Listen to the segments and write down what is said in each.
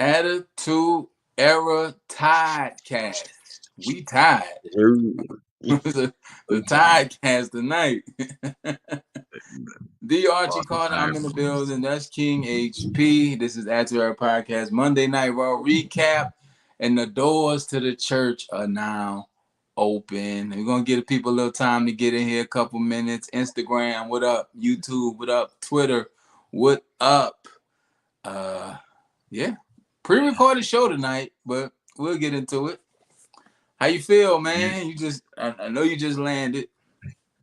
Attitude Era Tidecast. We tied. the Tidecast tonight. The Archie Carter, I'm in the building. That's King HP. This is Attitude Era Podcast Monday Night Raw recap, and the doors to the church are now open. We're gonna give people a little time to get in here, a couple minutes. Instagram, what up? YouTube, what up? Twitter, what up? Yeah, pre-recorded show tonight, but we'll get into it. How you feel, man? I know you just landed.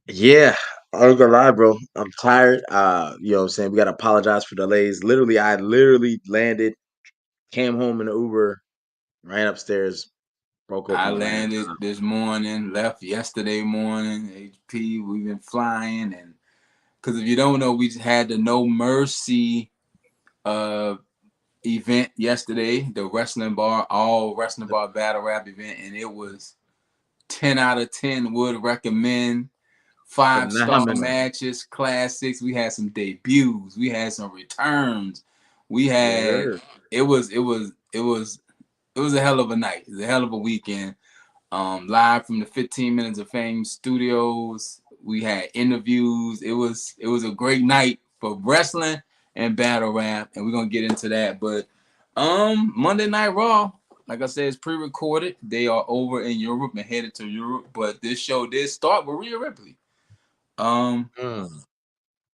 Yeah, I'm gonna lie, bro. I'm tired. You know what I'm saying? We gotta apologize for delays. I literally landed, came home in the Uber, ran upstairs, broke open I my landed laptop. this morning, left yesterday morning. HP, we've been flying, and because if you don't know, we just had the No Mercy uh event yesterday, the all wrestling bar battle rap event, and it was 10 out of 10. Would recommend. 5-star Phenomenal. matches, classics. We had some debuts. We had some returns. We Yes, had sir. it was a hell of a night. It was a hell of a weekend. Live from the 15 Minutes of Fame studios. We had interviews. It was a great night for wrestling and battle rap, and we're gonna get into that. But Monday Night Raw, like I said, is pre-recorded. They are over in Europe and headed to Europe, but this show did start with Rhea Ripley. Um, Mm.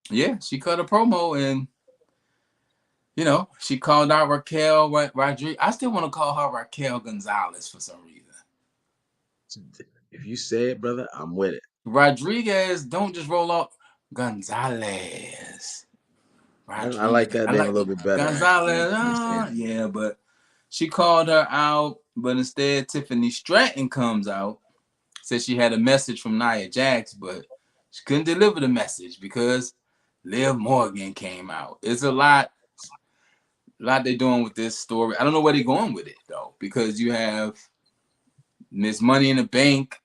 yeah, she cut a promo and she called out Raquel Rodriguez. I still want to call her Raquel Gonzalez for some reason. If you say it, brother, I'm with it. Rodriguez, don't just roll off Gonzalez. I like Rodriguez. that I name a like little bit better, actually. Gonzalez. Understand? Yeah, but she called her out, but instead Tiffany Stratton comes out, says she had a message from Nia Jax, but she couldn't deliver the message because Liv Morgan came out. It's a lot they're doing with this story. I don't know where they're going with it though, because you have Miss Money in the Bank,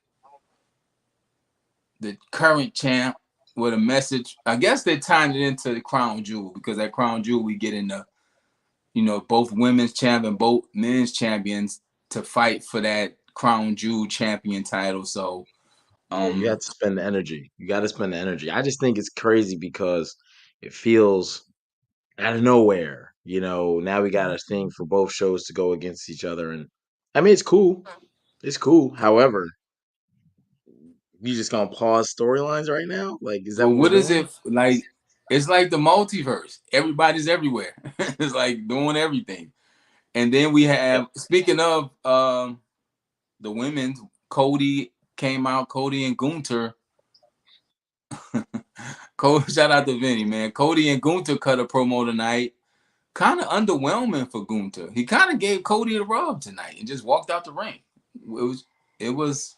the current champ, with a message. I guess they tied it into the Crown Jewel because that Crown Jewel we get in the, both women's champion, both men's champions to fight for that Crown Jewel champion title. So, Yeah, you have to spend the energy. You got to spend the energy. I just think it's crazy because it feels out of nowhere. Now we got a thing for both shows to go against each other, and I mean it's cool. It's cool. However, you just gonna pause storylines right now? Like, is that but what we're what is doing? it like? It's like the multiverse. Everybody's everywhere. It's like doing everything. And then we Yeah. have, speaking of the women, Cody came out. Cody and Gunther. Shout out to Vinny, man. Cody and Gunther cut a promo tonight. Kind of underwhelming for Gunther. He kind of gave Cody the rub tonight and just walked out the ring. It was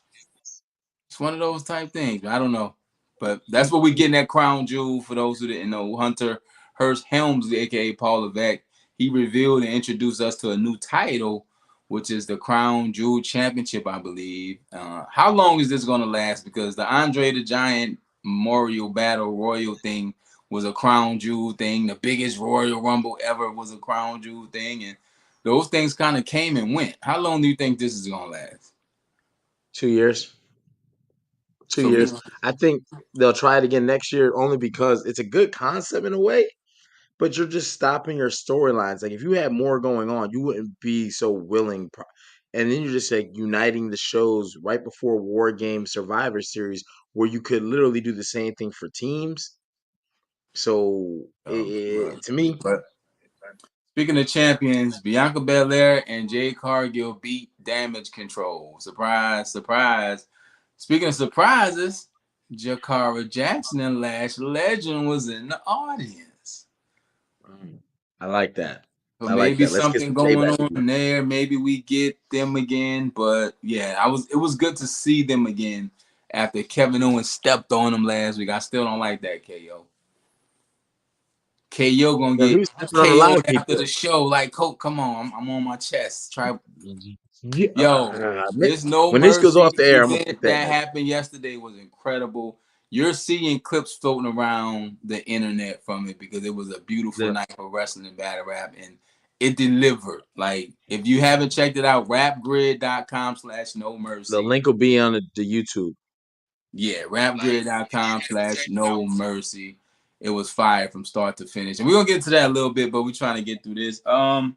it's one of those type things. I don't know, but that's what we get in that Crown Jewel. For those who didn't know, Hunter Hearst Helmsley, aka Paul Levesque, he revealed and introduced us to a new title, which is the Crown Jewel Championship, I believe. How long is this going to last? Because the Andre the Giant Memorial Battle Royal thing was a Crown Jewel thing. The biggest Royal Rumble ever was a Crown Jewel thing, and those things kind of came and went. How long do you think this is going to last? 2 years. Two So we years. I think they'll try it again next year only because it's a good concept in a way, but you're just stopping your storylines. Like if you had more going on, you wouldn't be so willing. And then you're just like uniting the shows right before War Game Survivor Series, where you could literally do the same thing for teams. So to me, but speaking of champions, Bianca Belair and Jade Cargill beat Damage Control. Surprise, surprise. Speaking of surprises, Jakara Jackson and Lash Legend was in the audience. mm, I like that. So I like maybe that. Let's get something some going payback again. on there. Maybe we get them again. But yeah, it was good to see them again after Kevin Owens stepped on them last week. I still don't like that KO. KO gonna Well, he get was stepping on a lot KO'd of after the people. show. Like, Coke, come on, I'm on my chest. Try. Yeah, Yo, this No when this goes Mercy off the air, I'm gonna event put that that in. happened yesterday was incredible. You're seeing clips floating around the internet from it because it was a beautiful The night for wrestling and battle rap, and it delivered. Like if you haven't checked it out, rapgrid.com/no The mercy. link will be on the YouTube. Yeah, rapgrid.com/no mercy. It was fire from start to finish. And we're gonna get to that a little bit, but we're trying to get through this. I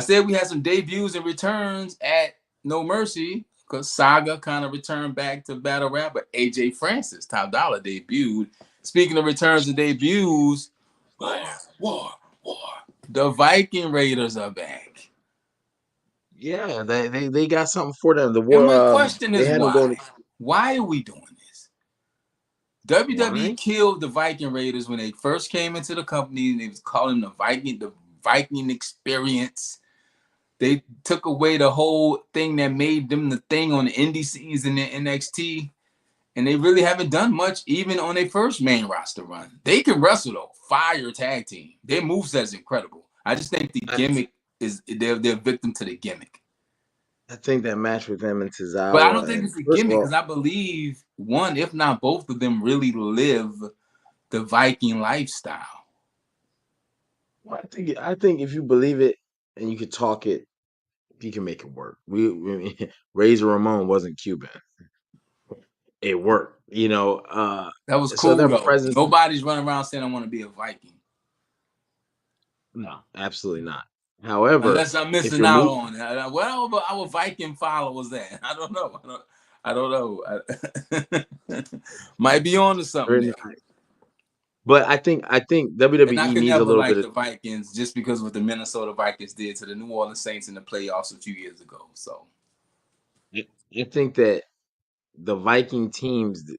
said we had some debuts and returns at No Mercy because Saga kind of returned back to battle rap, but AJ Francis, Top Dollar, debuted. Speaking of returns and debuts, war. The Viking Raiders are back. Yeah, they got something for them. The And war my question they is had them why? going. Why are we doing this? WWE Why? killed the Viking Raiders when they first came into the company. And they was calling the Viking experience. They took away the whole thing that made them the thing on the indie scenes in the NXT, and they really haven't done much even on their first main roster run. They can wrestle though, fire tag team. Their moveset is incredible. I just think the I gimmick is they're victim to the gimmick. I think that match with them and But I don't Tozawa, think and it's a first of gimmick all, because I believe one, if not both of them, really live the Viking lifestyle. I think if you believe it and you can talk it, you can make it work. Razor Ramon wasn't Cuban. It worked, That was so cool their though. presence, Nobody's running around saying I want to be a Viking. no, absolutely not. However, Unless I'm if missing you're out move, on it. Well, but our Viking followers that I don't know. I don't know. Might be on to something there. but I think And I WWE could needs a never little bit like of. the Vikings just because what the Minnesota Vikings did to the New Orleans Saints in the playoffs a few years ago. So I think that the Viking teams,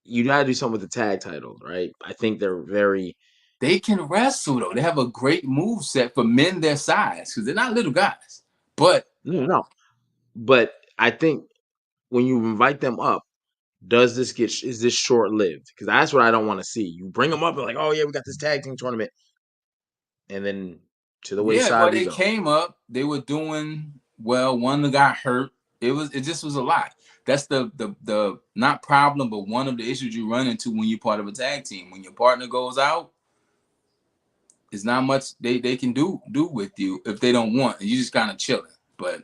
you got to do something with the tag titles, right? I think they're very. they can wrestle though. They have a great move set for men their size because they're not little guys. But No, no, but I think when you invite them up, is this short lived? Because that's what I don't want to see. You bring them up and like, oh yeah, we got this tag team tournament, and then to the yeah, well, wayside we they go. came up. They were doing well. One got hurt. It just was a lot. That's the not problem, but one of the issues you run into when you're part of a tag team. When your partner goes out, it's not much they can do with you if they don't want. You just kind of chilling. But What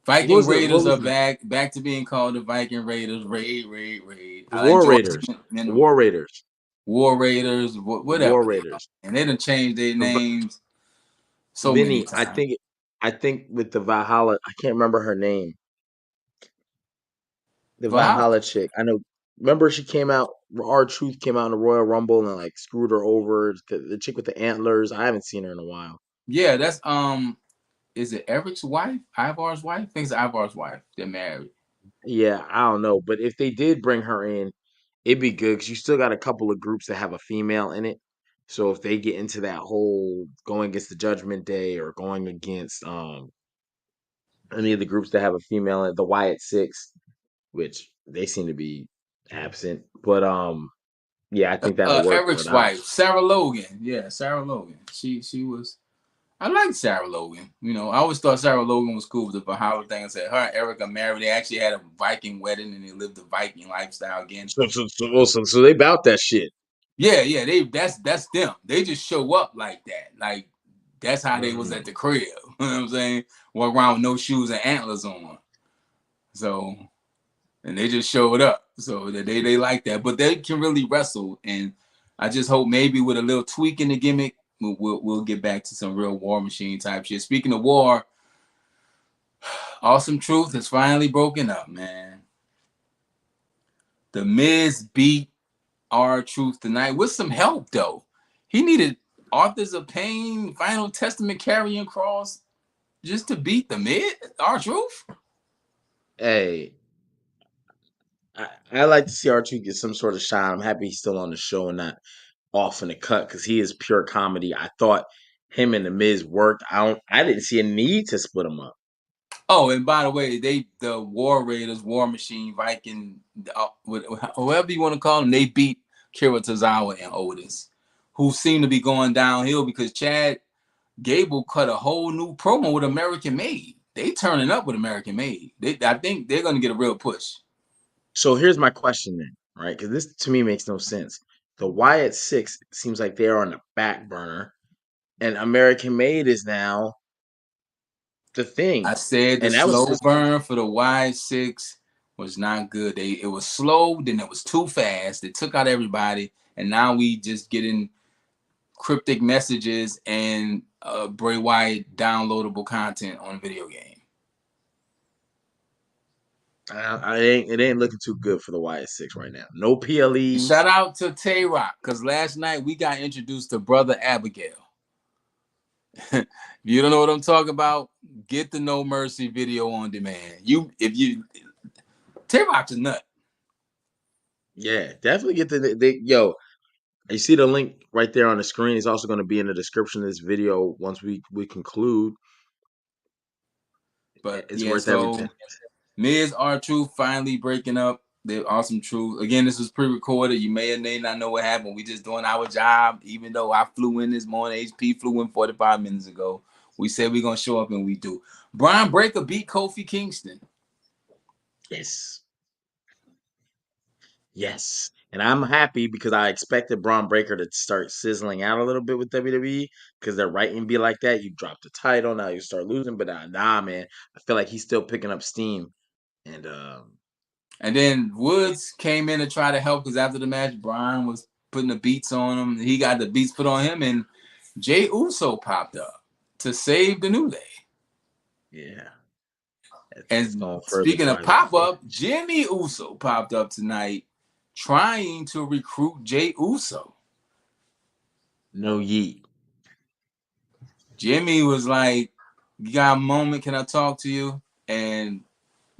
Viking was it? What Raiders was are it? back to being called the Viking Raiders. Raid. The I like War George Raiders, the Miller. War Raiders, War Raiders, the War whatever they are. Raiders. And they done changed their The names so many Vinny, times. I think with the Valhalla, I can't remember her name. The Valhalla. Valhalla chick. I know. Remember she came out. R Truth came out in the Royal Rumble and like screwed her over. The chick with the antlers. I haven't seen her in a while. Yeah, that's is it Eric's wife? Ivar's wife? I think it's Ivar's wife. They're married. Yeah, I don't know, but if they did bring her in, it'd be good because you still got a couple of groups that have a female in it. So if they get into that whole going against the Judgment Day or going against any of the groups that have a female in the Wyatt Six, which they seem to be absent, but yeah, I think that'll work. Eric's But I wife, Sarah Logan. Yeah, Sarah Logan. She was. I like Sarah Logan. You know, I always thought Sarah Logan was cool with the Valhalla thing. I said her and Eric are married. They actually had a Viking wedding and they lived the Viking lifestyle again. so they bout that shit. Yeah. They that's them. They just show up like that. Like that's how they was at Mm. the crib. You know what I'm saying? Walk around with no shoes and antlers on. So and they just showed up. So they like that, but they can really wrestle. And I just hope maybe with a little tweak in the gimmick, we'll get back to some real War Machine type shit. Speaking of war, Awesome Truth has finally broken up, man. The Miz beat R-Truth tonight with some help though. He needed Authors of Pain, Final Testament, carrying cross just to beat the Miz R-Truth. Hey, I like to see R2 get some sort of shine. I'm happy he's still on the show and not off in the cut because he is pure comedy. I thought him and the Miz worked. I didn't see a need to split them up. Oh, and by the way, the War Raiders, War Machine, Viking, whoever you want to call them, they beat Kira Tozawa and Otis, who seem to be going downhill because Chad Gable cut a whole new promo with American Made. They turning up with American Made. I think they're going to get a real push. So here's my question then, right? Because this to me makes no sense. The Wyatt Six seems like they are on the back burner. and American Made is now the I thing. said the And that was slow just burn for the Y6 was not good. It was slow, then it was too fast. It took out everybody, and now we just getting cryptic messages and Bray Wyatt downloadable content on a video game. it ain't looking too good for the YS6 right now. No Shout PLEs. out to Tay Rock, because last night we got introduced to Brother Abigail. If you don't know what I'm talking about, get the No Mercy video on demand. Tay Rock's a nut. Yeah, definitely get the yo. You see the link right there on the screen. It's also going to be in the description of this video once we conclude. But It's yeah, worth every so penny. Miz R-Truth finally breaking up. The awesome truth. Again, this was pre-recorded. You may or may not know what happened. We just doing our job. Even though I flew in this morning, HP flew in 45 minutes ago. We said we're gonna show up and we do. Brian Breaker beat Kofi Kingston. Yes. Yes. And I'm happy because I expected Braun Breaker to start sizzling out a little bit with WWE because they're right and be like that. You drop the title, now you start losing. But nah, man. I feel like he's still picking up steam. And And then Woods came in to try to help because after the match, Brian was putting the beats on him. He got the beats put on him, and Jay Uso popped up to save the New Day. yeah, it's And going further speaking to of our pop up, advantage. Jimmy Uso popped up tonight trying to recruit Jay Uso. No yeet. Jimmy was like, "You got a moment? Can I talk to you?" And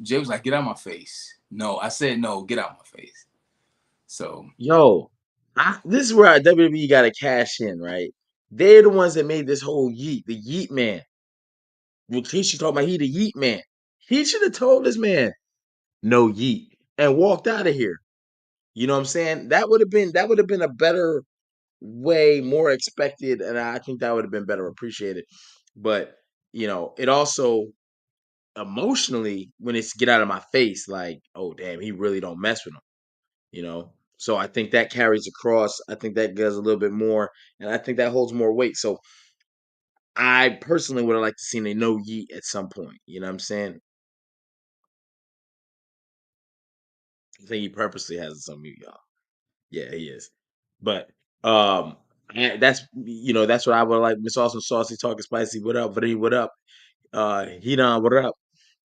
Jay was like, "Get out of my face." No, I said no, get out of my face. So Yo, this is where WWE got to cash in, right? They're the ones that made this whole yeet, the yeet man. Rikishi talking about he the yeet man. He should have told this man no yeet and walked out of here. You know what I'm saying? That would have been a better way, more expected, and I think that would have been better appreciated. But it also emotionally when it's get out of my face, like, oh damn, he really don't mess with him. So I think that carries across. I think that does a little bit more, and I think that holds more weight. So I personally would have liked to seen a no yeet at some point. You know what I'm saying? I think he purposely has it on mute, y'all. Yeah, he is. But that's what I would like. Miss Awesome Saucy talking spicy. What up? What up? He done what up?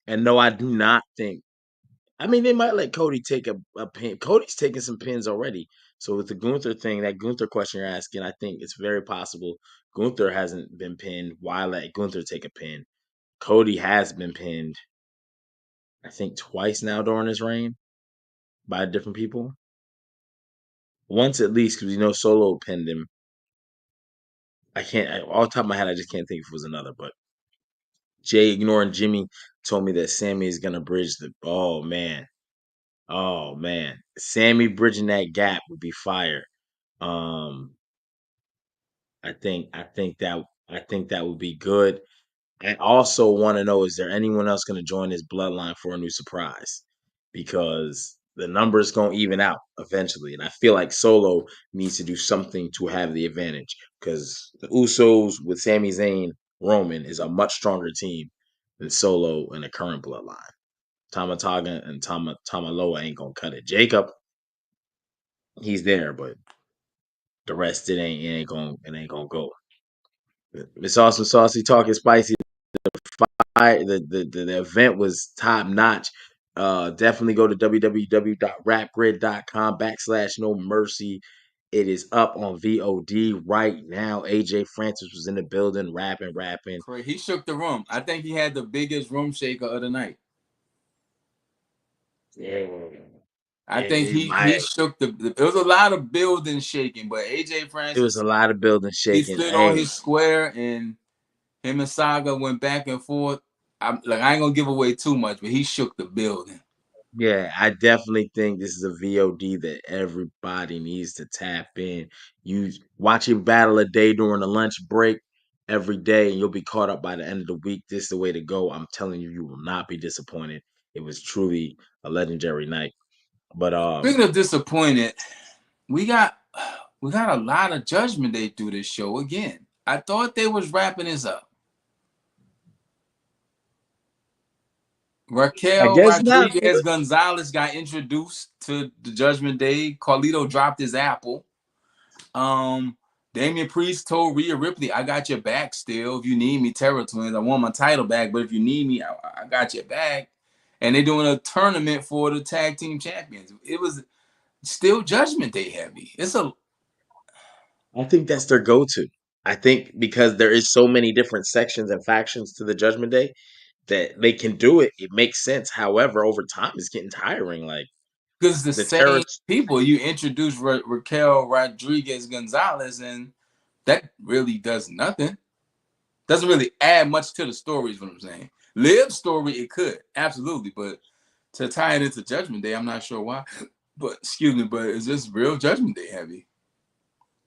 And no, I do not think. I mean, they might let Cody take a pin. Cody's taking some pins already. So with the Gunther thing, that Gunther question you're asking, I think it's very possible Gunther hasn't been pinned. Why let Gunther take a pin? Cody has been pinned, I think, twice now during his reign by different people. Once at least, because Solo pinned him. I can't, off the top of my head, I just can't think if it was another. But Jay ignoring Jimmy told me that Sammy is going to bridge the. Oh, man. Oh, man. Sammy bridging that gap would be fire. Um, I think that would be good. I also want to know, is there anyone else going to join this bloodline for a new surprise? Because the numbers going to even out eventually, and I feel like Solo needs to do something to have the advantage because the Usos with Sami Zayn, Roman is a much stronger team than Solo in the current bloodline. Tamataga and Tamaloa ain't gonna cut it. Jacob, he's there, but the rest it ain't gonna go. It's awesome, saucy, talking spicy. The event was top notch. Definitely go to www.rapgrid.com/no mercy. It is up on VOD right now. AJ Francis was in the building rapping. he shook the room. I think he had the biggest room shaker of the night. Yeah. I think It, he shook There was a lot of building shaking, but AJ it was Francis a lot of building he shaking. stood on Hey, his square and him and Saga went back and forth. I ain't gonna give away too much, but he shook the building. yeah, I definitely think this is a VOD that everybody needs to tap in. You watch your battle a day during the lunch break every day, and you'll be caught up by the end of the week. This is the way to go. I'm telling you, you will not be disappointed. It was truly a legendary night. But Speaking of disappointed, we got we got a lot of Judgment Day through this show again. I thought they was wrapping this up. I Raquel guess not. Rodriguez Gonzalez got introduced to the Judgment Day. Carlito dropped his apple. Um, Damian Priest told Rhea Ripley, "I got your back still. If you need me, Terror Twins, I want my title back. But if you need me, I got your back." And they're doing a tournament for the tag team champions. It was still Judgment Day heavy. It's a I think that's their go-to. I think because there is so many different sections and factions to the Judgment Day that they can do it. It makes sense. However, over time, it's getting tiring. Like because the the terror. same people you introduce Raquel Rodriguez Gonzalez, and that really does nothing. Doesn't really add much to the story, is what I'm saying. Liv's story, it could, absolutely, but to tie it into Judgment Day, I'm not sure why. But excuse me, but it's just real Judgment Day heavy.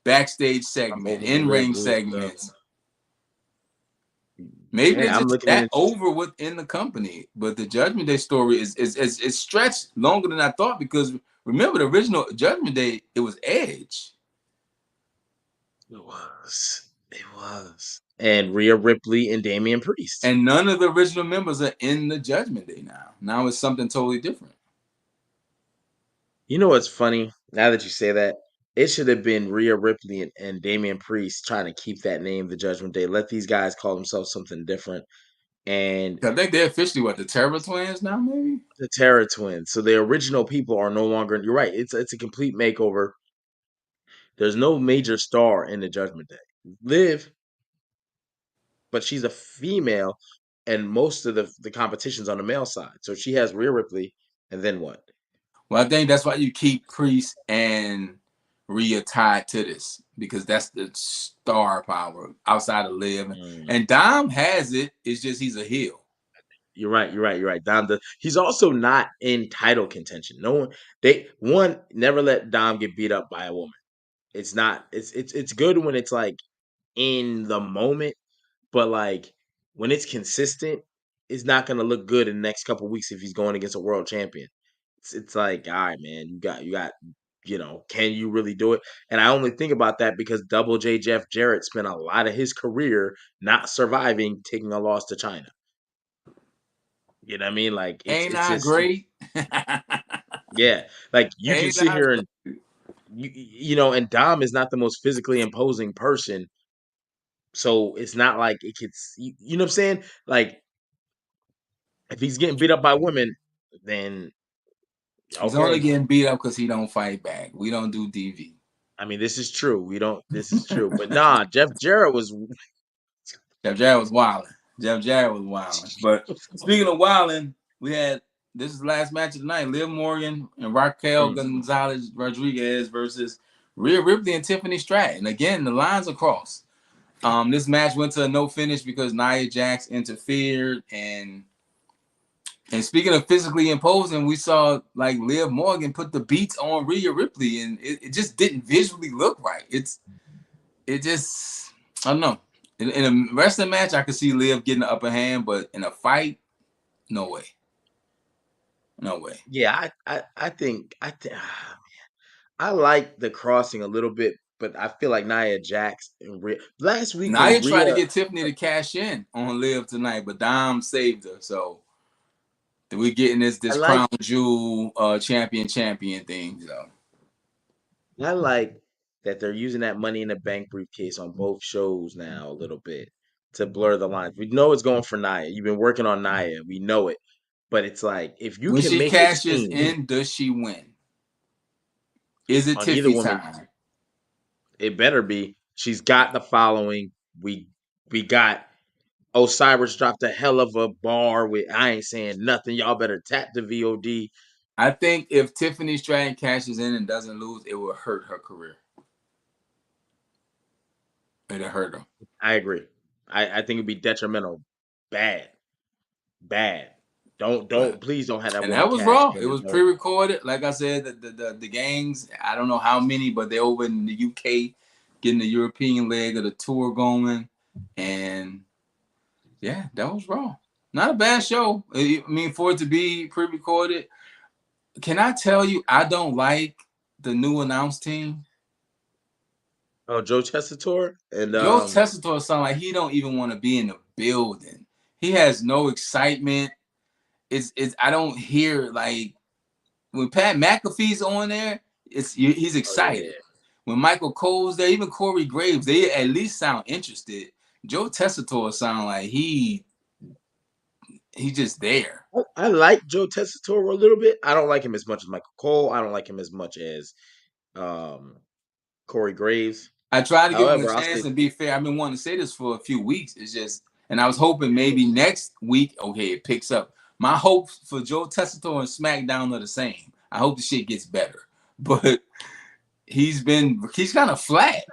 Backstage I'm segment, over the in Red ring Bull stuff. segments. Maybe Yeah, they're I'm just looking at that it. over within the company. But the Judgment Day story is stretched longer than I thought because remember the original Judgment Day, it was Edge. It was. It was. And Rhea Ripley and Damian Priest. And none of the original members are in the Judgment Day now. Now it's something totally different. You know what's funny? Now that you say that, it should have been Rhea Ripley and Damian Priest trying to keep that name, the Judgment Day. Let these guys call themselves something different. And I think they're officially what, the Terror Twins now, maybe? the Terror Twins. So the original people are no longer. You're right. It's a complete makeover. There's no major star in the Judgment Day. Liv, but she's a female, and most of the competition's on the male side. So she has Rhea Ripley, and then what? Well, I think that's why you keep Priest and Rhea tied to this because that's the star power outside of Liv. Mm. And Dom has it. It's just he's a heel. You're right. You're right. You're right. Dom. He's also not in title contention. No one. They one never let Dom get beat up by a woman. It's not. It's good when it's like in the moment, but like when it's consistent, it's not gonna look good in the next couple weeks if he's going against a world champion. It's like, all right, man, you got, can you really do it? And I only think about that because Double J Jeff Jarrett spent a lot of his career not surviving, taking a loss to China. You know what I mean? Like Ain't it's I just great? yeah. Like you can Ain't sit I here and and Dom is not the most physically imposing person, so it's not like it gets you know what I'm saying? Like if he's getting beat up by women, then He's only okay. getting beat up because he don't fight back. We don't do DV. I mean, this is true. We don't. This is true. But nah, Jeff Jarrett was. Jeff Jarrett was wilding. Jeff Jarrett was wilding. But speaking of wilding, we had this is the last match of the night. Liv Morgan and Raquel Mm. Gonzalez Rodriguez versus Rhea Ripley and Tiffany Stratton. Again, the lines are crossed. This match went to a no finish because Nia Jax interfered. And speaking of physically imposing, we saw like Liv Morgan put the beats on Rhea Ripley, and it just didn't visually look right. It just I don't know. In a wrestling match, I could see Liv getting the upper hand, but in a fight, no way, no way. Yeah, I think I like the crossing a little bit, but I feel like Nia Jax and last week when Nia tried to Rhea. get Tiffany to cash in on Liv tonight, but Dom saved her. So we're getting I this like crown jewel champion thing. So I like that they're using that Money in the Bank briefcase on both shows now a little bit to blur the lines. We know it's going for Nia. You've been working on Nia. We know it. But it's like if you when can she make it cashes seem in, does she win? Is it on either Tiffy woman, time? it better be. She's got the following. We got Osiris dropped a hell of a bar with I ain't saying nothing. Y'all better tap the VOD. I think if Tiffany Stratton cashes in and doesn't lose, it will hurt her career. It'll hurt her. I agree. I think it'd be detrimental. Bad. Bad. Don't But please don't have that and woman that was cash raw. in It the was dirt. pre-recorded. Like I said, the gangs. I don't know how many, but they're over in the UK, getting the European leg of the tour going, and yeah, that was raw. Not a bad show. I mean, for it to be pre-recorded, can I tell you, I don't like the new announce team. Oh, Joe Tessitore and Joe Tessitore sound like he don't even want to be in the building. He has no excitement. It's I don't hear like when Pat McAfee's on there, he's oh yeah. excited. When Michael Cole's there, even Corey Graves, they at least sound interested. Joe Tessitore sound like he just there. I like Joe Tessitore a little bit. I don't like him as much as Michael Cole. I don't like him as much as um, Corey Graves. I try to give him a However, I'll chance say and be fair. I've been wanting to say this for a few weeks. It's just, and I was hoping maybe next week, okay, it picks up. My hopes for Joe Tessitore and SmackDown are the same. I hope the shit gets better, but he's kind of flat.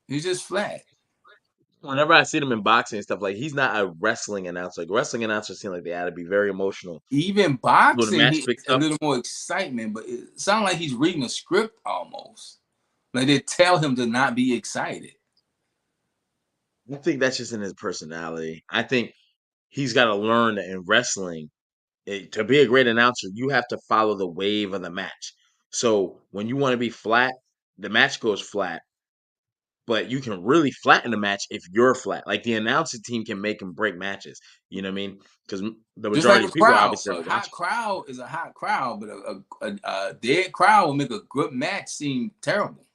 He's just flat. whenever I see him in boxing and stuff, like he's not a wrestling announcer. Like wrestling announcers seem like they had to be very emotional Even when the boxing, match he picks a up. little more excitement, but it sounds like he's reading a script almost. Like they tell him to not be excited. I think that's just in his personality. I think he's got to learn that in wrestling, to be a great announcer, you have to follow the wave of the match. So when you want to be flat, the match goes flat, but you can really flatten the match if you're flat. Like the announcing team can make and break matches. You know what I mean? Because the Just like majority a of people crowd, obviously a are hot watching. crowd is a hot crowd, but a dead crowd will make a good match seem terrible.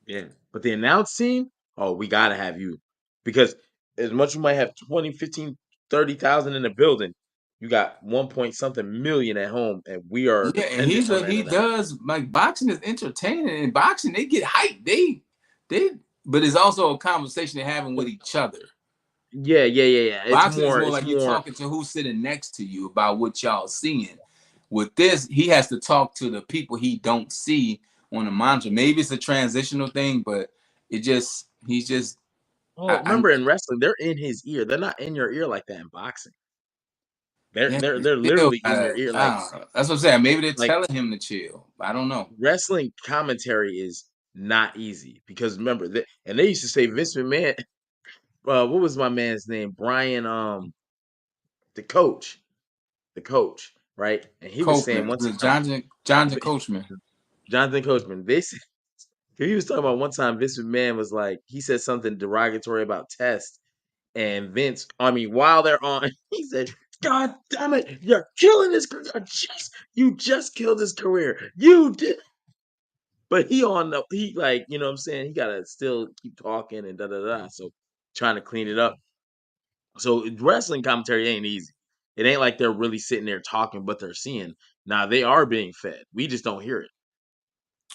Yeah. But the announce team, oh, we got to have you. Because as much as we might have 20, 15, 30,000 in the building, you got 1 point something million at home, and we are Yeah, and dependent on that he announce. does like boxing is entertaining. In boxing, they get hyped. They, but it's also a conversation they're having with each other. Yeah, yeah, yeah, yeah. Boxing is more It's like you're more. talking to who's sitting next to you about what y'all seeing. With this, he has to talk to the people he don't see on the monitor. Maybe it's a transitional thing, but he's just Well, remember in wrestling, they're in his ear. They're not in your ear like that in boxing. yeah, They're still literally in your ear I don't know. That's what I'm saying. Maybe they're like telling him to chill. I don't know. wrestling commentary is not easy because remember that, and they used to say Vince McMahon. What was my man's name? Brian, the coach, right? And he was saying Coachman, one time, Jonathan Coachman. Jonathan Coachman. They said he was talking about one time Vince McMahon was like he said something derogatory about Test, and Vince. I mean, while they're on, he said, "God damn it, you're killing his career. You just killed his career. You did." But he on the he like you know what I'm saying he gotta still keep talking and da da da. So trying to clean it up. So wrestling commentary ain't easy. It ain't like they're really sitting there talking, but they're seeing. Now they are being fed. We just don't hear it.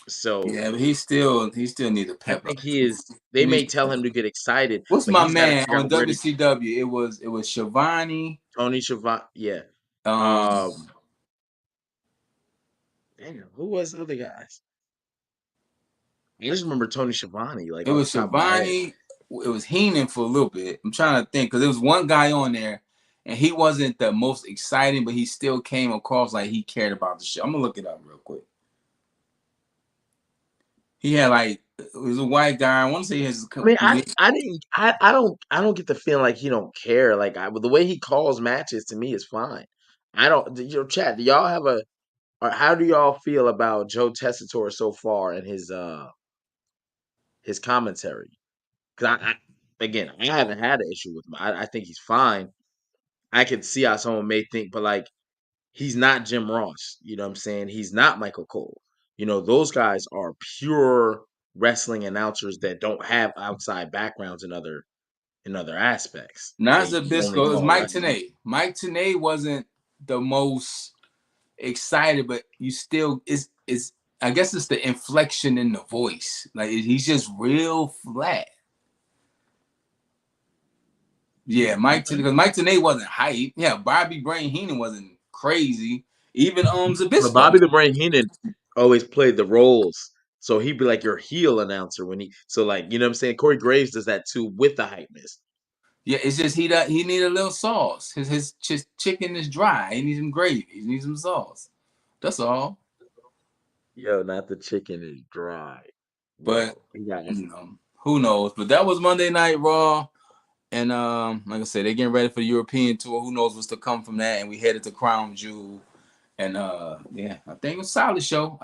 So Yeah, but he still needs to I pep up. think he is. He They needs may to tell pep him up. to get excited, What's but my he's got to man figure on out where to. WCW? It was Shivani. Tony Schiavone, yeah. Um, Um, damn, who was the other guys? I just remember Tony Schiavone, like it off the was top of my head. Shivani. It was Heenan for a little bit. I'm trying to think because there was one guy on there, and he wasn't the most exciting, but he still came across like he cared about the show. I'm gonna look it up real quick. He had like it was a white guy. I want to say his. I mean, I didn't I don't get the feeling like he don't care. Like the way he calls matches to me is fine. I don't. Chat. Do y'all have a or how do y'all feel about Joe Tessitore so far and his commentary? Because again, I haven't had an issue with him. I think he's fine. I can see how someone may think, but like he's not Jim Ross. You know what I'm saying? He's not Michael Cole. You know, those guys are pure wrestling announcers that don't have outside backgrounds in other aspects. Not They only Zabisco. It was call Mike wrestling. Tenay. Mike Tenay wasn't the most excited, but you still is. I guess it's the inflection in the voice. Like he's just real flat. Yeah, Okay. Because Mike Tenay wasn't hype. Yeah, Bobby Brain Heenan wasn't crazy. Even But Zabisco. Bobby the Brain Heenan always played the roles. So he'd be like your heel announcer when he so like you know what I'm saying? Corey Graves does that too with the hypeness. Yeah, it's just he need a little sauce. His chicken is dry. He needs some gravy. He needs some sauce. That's all. Yo, not the chicken is dry. But Yo, he got who knows? But that was Monday Night Raw. And like I said, they're getting ready for the European tour. Who knows what's to come from that? And we headed to Crown Jewel. And yeah, I think it was a solid show.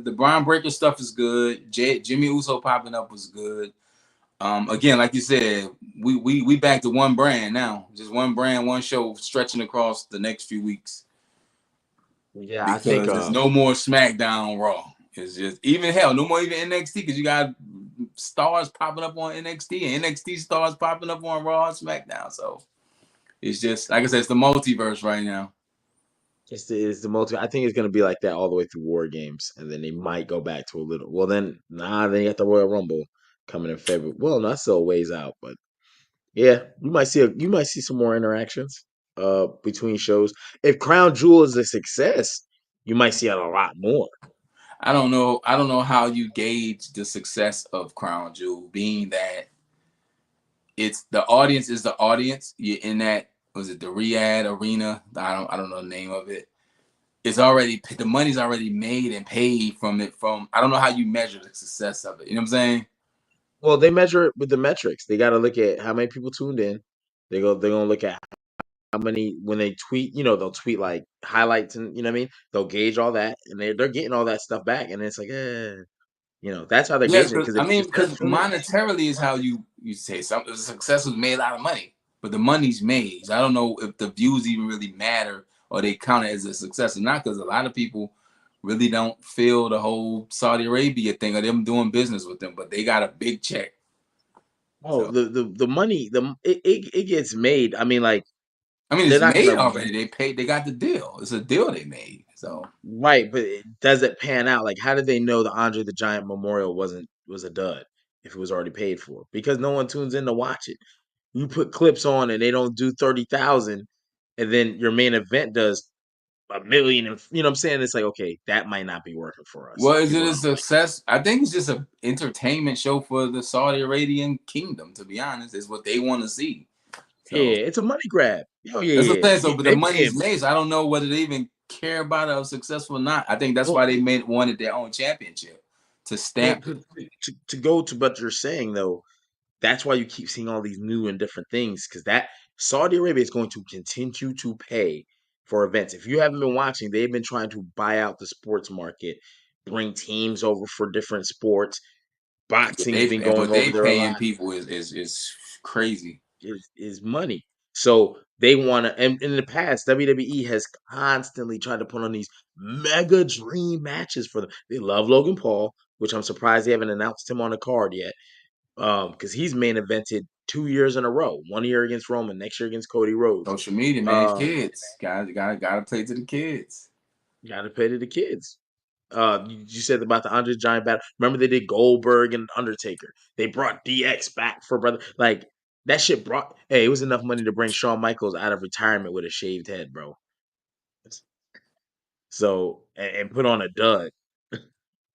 The Brian Breaker stuff is good. Jimmy Uso popping up was good. Again, like you said, we back to one brand now. Just one brand, one show stretching across the next few weeks Yeah, I think because there's no more SmackDown Raw. It's just even hell, no more even NXT because you got stars popping up on NXT and NXT stars popping up on Raw and SmackDown. So it's just like I said, it's the multiverse right now. it's the multi. I think it's gonna be like that all the way through War Games, and then they might go back to a little. Well, then they got the Royal Rumble coming in February. Well, not so ways out, but yeah, you might see some more interactions between shows. If Crown Jewel is a success, you might see it a lot more. I don't know. I don't know how you gauge the success of Crown Jewel, being that it's the audience is the audience. You're in that was it the Riyadh Arena? I don't know the name of it. It's already the money's already made and paid from it. From I don't know how you measure the success of it. You know what I'm saying? Well, they measure it with the metrics. They got to look at how many people tuned in. They're gonna look at how many when they tweet. You know, they'll tweet like highlights and you know what I mean. They'll gauge all that, and they're getting all that stuff back. And it's like, you know, that's how they're Yeah, gauging it because because I if mean, instead of because tuning, monetarily is how you say something. Success was made a lot of money, but the money's made. So I don't know if the views even really matter or they count it as a success or not. Because a lot of people really don't feel the whole Saudi Arabia thing or them doing business with them, but they got a big check. oh, So the money, it gets made. I mean, like I mean, they're it's not made gonna already. They paid. They got the deal. It's a deal they made. So right, but does it pan out? Like, how did they know the Andre the Giant Memorial was a dud if it was already paid for? Because no one tunes in to watch it. You put clips on and they don't do 30,000, and then your main event does a million, and you know what I'm saying? It's like, okay, that might not be working for us. well, is it People a aren't like, success? I think it's just an entertainment show for the Saudi Arabian kingdom. To be honest, is what they want to see. yeah, So it's a money grab. Oh yeah, that's what I'm saying. So, yeah. but the They paying money's made. So I don't know whether they even care about it or successful or not. I think that's well, why they made wanted their own championship to well stamp it. to go to what you're saying though. That's why you keep seeing all these new and different things because that Saudi Arabia is going to continue to pay for events. If you haven't been watching, they've been trying to buy out the sports market, bring teams over for different sports. Boxing's been What going over they there a paying lot. people is crazy. Is money. So they want to, and in the past, WWE has constantly tried to put on these mega dream matches for them. They love Logan Paul, which I'm surprised they haven't announced him on the card yet. Because he's main evented 2 years in a row. 1 year against Roman, next year against Cody Rhodes. Social media, man, Uh, kids gotta play to the kids. got to pay to the kids. You said about the Andre Giant battle. Remember they did Goldberg and Undertaker. They brought DX back for brother. Like that shit brought. Hey, it was enough money to bring Shawn Michaels out of retirement with a shaved head, bro. So and put on a dud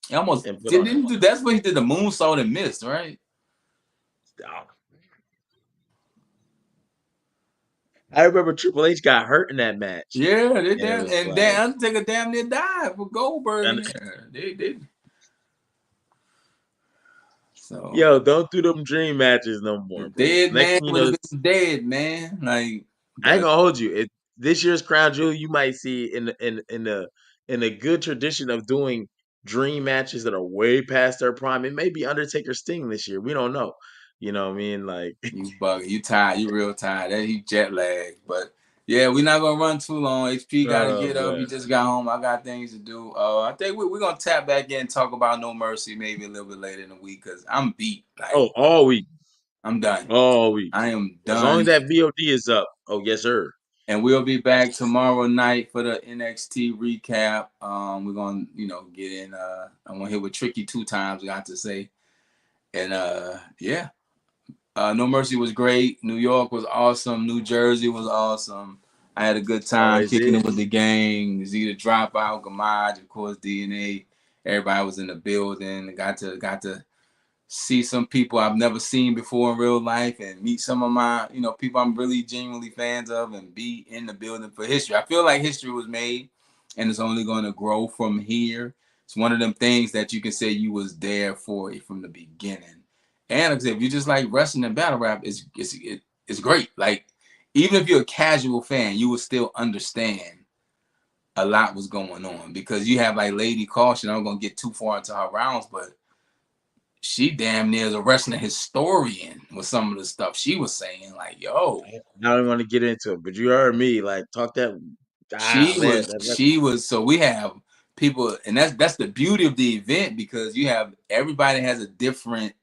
He almost and put on didn't do. That's when he did the moonsault and missed, right? a. I remember Triple H got hurt in that match, Yeah, they and it damn was and like, damn Undertaker damn near died for Goldberg in and- there. They so yo, don't do them dream matches no the more, bro. dead Next man thing you would have know, been dead, man. Like, I ain't but gonna hold you. This year's Crown Jewel, you might see in a good tradition of doing dream matches that are way past their prime. It may be Undertaker Sting this year. We don't know. You know what I mean? Like, you bugging, you tired, you real tired. That he jet lagged, but yeah, we're not gonna run too long. HP got to oh get up. He man. just got home. I got things to do. I think we're gonna tap back in and talk about No Mercy maybe a little bit later in the week because I'm beat. Like Oh, all week, I'm done. all week. I am As long as done. that VOD is up. Oh yes, sir. And we'll be back tomorrow night for the NXT recap. We're gonna, get in. I want to hear what Tricky 2 times got to say. And yeah, No Mercy was great. New York was awesome. New Jersey was awesome. I had a good time Always kicking it is. with the gang. Zeta Dropout, Gamaj, of course, DNA. Everybody was in the building. Got to see some people I've never seen before in real life and meet some of my, people I'm really genuinely fans of and be in the building for history. I feel like history was made and it's only going to grow from here. It's one of them things that you can say you was there for it from the beginning. And like I said, if you just like wrestling and battle rap, it's great. Like even if you're a casual fan, you will still understand a lot was going on, because you have like Lady Caution. I'm gonna get too far into her rounds, but she damn near is a wrestling historian with some of the stuff she was saying. Like, yo, I don't want to get into it, but you heard me like talk that. Ah man, she was. So we have people, and that's the beauty of the event, because you have everybody has a different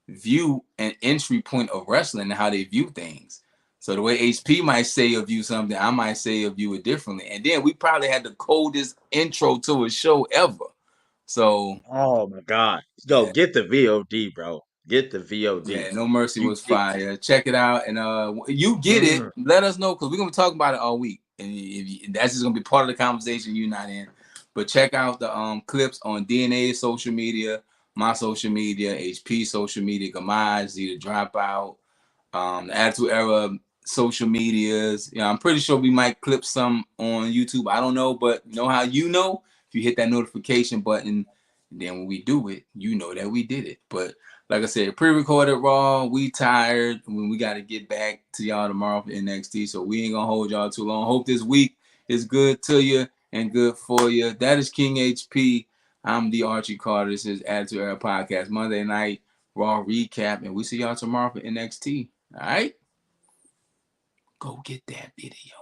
view and entry point of wrestling and how they view things. So the way HP might say of you something, I might say of you it differently. And then we probably had the coldest intro to a show ever. So oh my god, yo, yeah, get the VOD, bro. Get the VOD. yeah, No Mercy You was get. fire. Check it out, and you get it. Mm. Let us know, because we're gonna talk about it all week, and that's just gonna be part of the conversation you're not in. But check out the clips on DNA social media, my social media, HP social media, Gamage, Z the Dropout, the Attitude Era social medias. You know, I'm pretty sure we might clip some on YouTube. I don't know, but you know how you know? If you hit that notification button, then when we do it, you know that we did it. But like I said, pre-recorded Raw. We tired. When we got to get back to y'all tomorrow for NXT, so we ain't gonna hold y'all too long. Hope this week is good to you and good for you. That is King HP. I'm the Archie Carter. This is Attitude Era Podcast Monday night Raw recap, and we see y'all tomorrow for NXT. All right, go get that video.